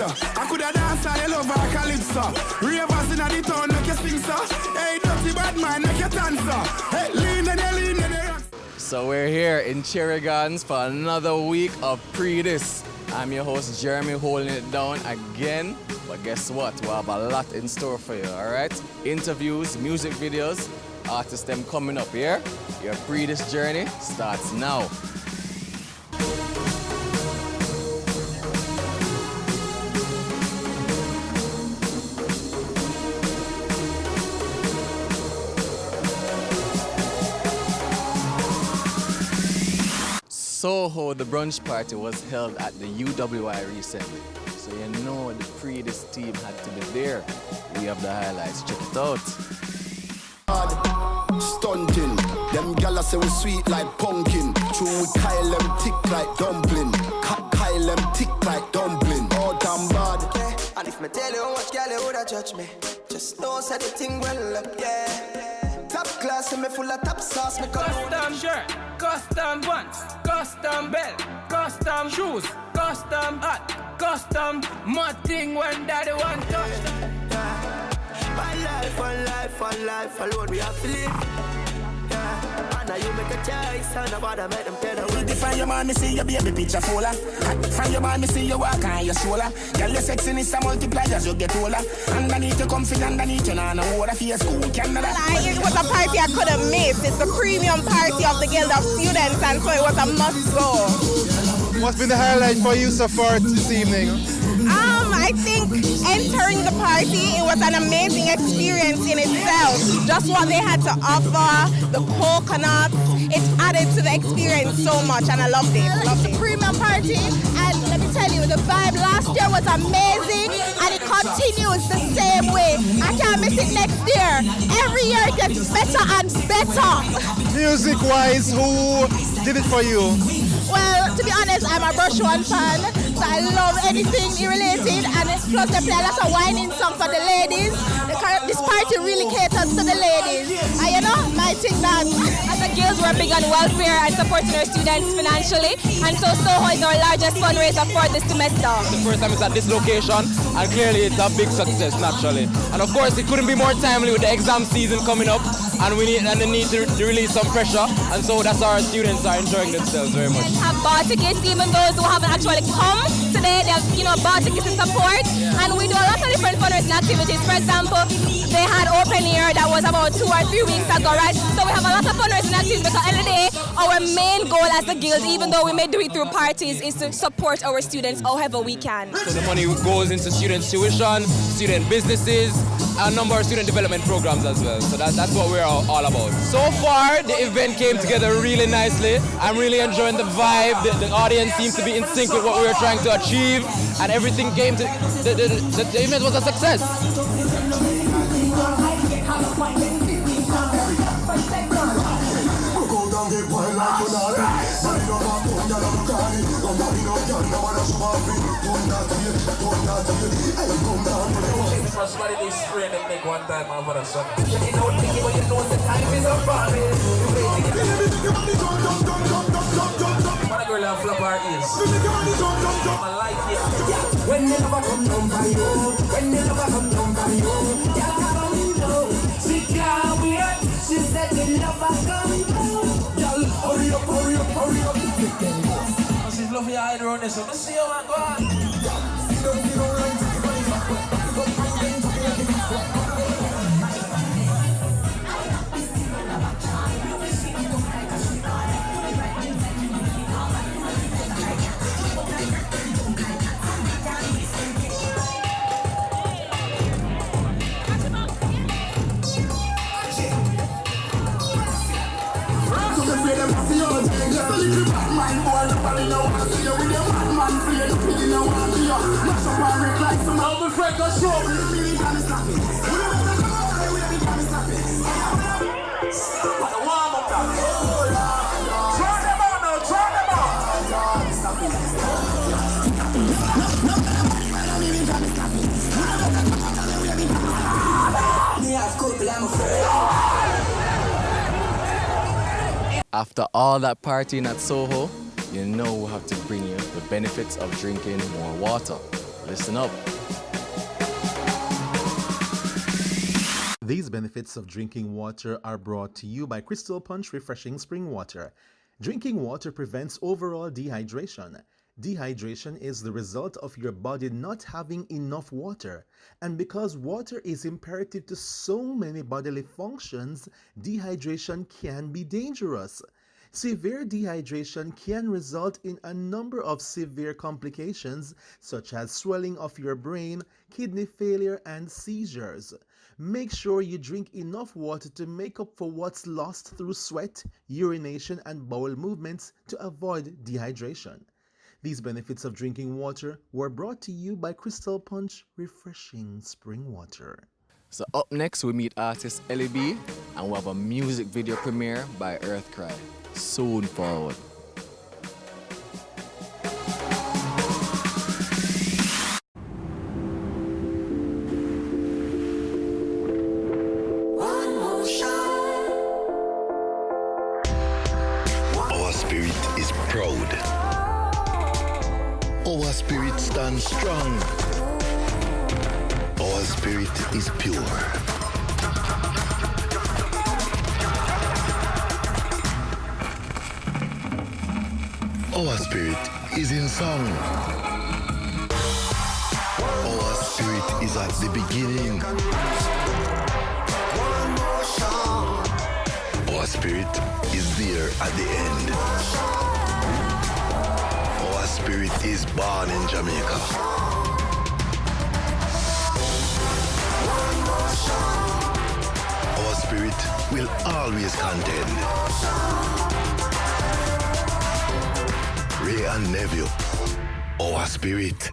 sir. I coulda dance all you love her calypso. Ravers inna the town make you sing, sir. Hey, dirty bad man, make you dance, sir. Hey, lean and you lean and you. So we're here in Qraig for another week of Pree Dis. I'm your host Jeremy, holding it down again. But guess what? We have a lot in store for you, alright? Interviews, music videos, artists them coming up here. Your Pree Dis journey starts now. SOHO, the brunch party, was held at the UWI recently. So you know the Pree Dis team had to be there. We have the highlights. Check it out. Stunting. Them gala say we sweet like pumpkin. True, we Kyle them tick like dumpling. Kyle them tick like dumpling. Oh, damn bad. And if me tell you how much girl you woulda judge me, just know say the thing well up, yeah. Top class and me full of top sauce, me custom shirt, custom pants, custom belt, custom shoes, custom hat, custom mud thing when daddy want touch. One life alone we have to live. And now you make a choice, and nobody make them tell you. From your man, me see your baby picture fuller. From your man, me see you walk on your shoulder. Girl, your sexiness a multiply as you get older. Underneath you comfy, underneath you nah no water for your school candle. It was a party I couldn't miss. It's the premium party of the Guild of Students, and so it was a must go. What's been the highlight for you so far this evening? I think entering the party, it was an amazing experience in itself. Just what they had to offer, the coconuts, it added to the experience so much, and I loved it. It's a premium party, and let me tell you, the vibe last year was amazing, and it continues the same way. I can't miss it next year. Every year it gets better and better. Music-wise, who did it for you? Well, to be honest, I'm a Brush One fan, so I love anything related, and plus they play a lot of whining songs for the ladies. This party really caters to the ladies. And you know, my thing that as a guild, we're big on welfare and supporting our students financially, and so SOHO is our largest fundraiser for this semester. The first time it's at this location, and clearly it's a big success naturally. And of course, it couldn't be more timely with the exam season coming up, and we need to release some pressure, and so that's how our students are enjoying themselves very much. Have bought tickets, even those who haven't actually come today, they have bought tickets in support, and we do a lot of different fundraising activities. For example, they had open air that was about 2 or 3 weeks ago, right? So we have a lot of fundraising activities because at the end of the day, our main goal as a guild, even though we may do it through parties, is to support our students however we can. So the money goes into student tuition, student businesses, a number of student development programs as well. So that's what we're all about. So far, the event came together really nicely. I'm really enjoying the vibe. The audience seems to be in sync with what we were trying to achieve, and everything came to the event was a success. Somebody they spray and make one time over the sun. You know, but you know the time is up for me. What a girl have flop her ears. I like it. When they never come down by you, when they never come down by you, you can't know. She can't wait. She said they never come down. Y'all hurry up, hurry up, hurry up. She's loving your hide around this, so let's see how I go on. After all that partying at SOHO, you know we have to bring you the benefits of drinking more water. Listen up. These benefits of drinking water are brought to you by Crystal Punch Refreshing Spring Water. Drinking water prevents overall dehydration. Dehydration is the result of your body not having enough water. And because water is imperative to so many bodily functions, dehydration can be dangerous. Severe dehydration can result in a number of severe complications such as swelling of your brain, kidney failure, and seizures. Make sure you drink enough water to make up for what's lost through sweat, urination, and bowel movements to avoid dehydration. These benefits of drinking water were brought to you by Crystal Punch Refreshing Spring Water. So up next we meet artist Elly B, and we have a music video premiere by Earthkry. Soon forward. Our spirit is proud. Our spirit stands strong. Our spirit is pure. Our spirit is in song. Our spirit is at the beginning. Our spirit is there at the end. Our spirit is born in Jamaica. Our spirit will always contend. Ray and Nephew, our spirit.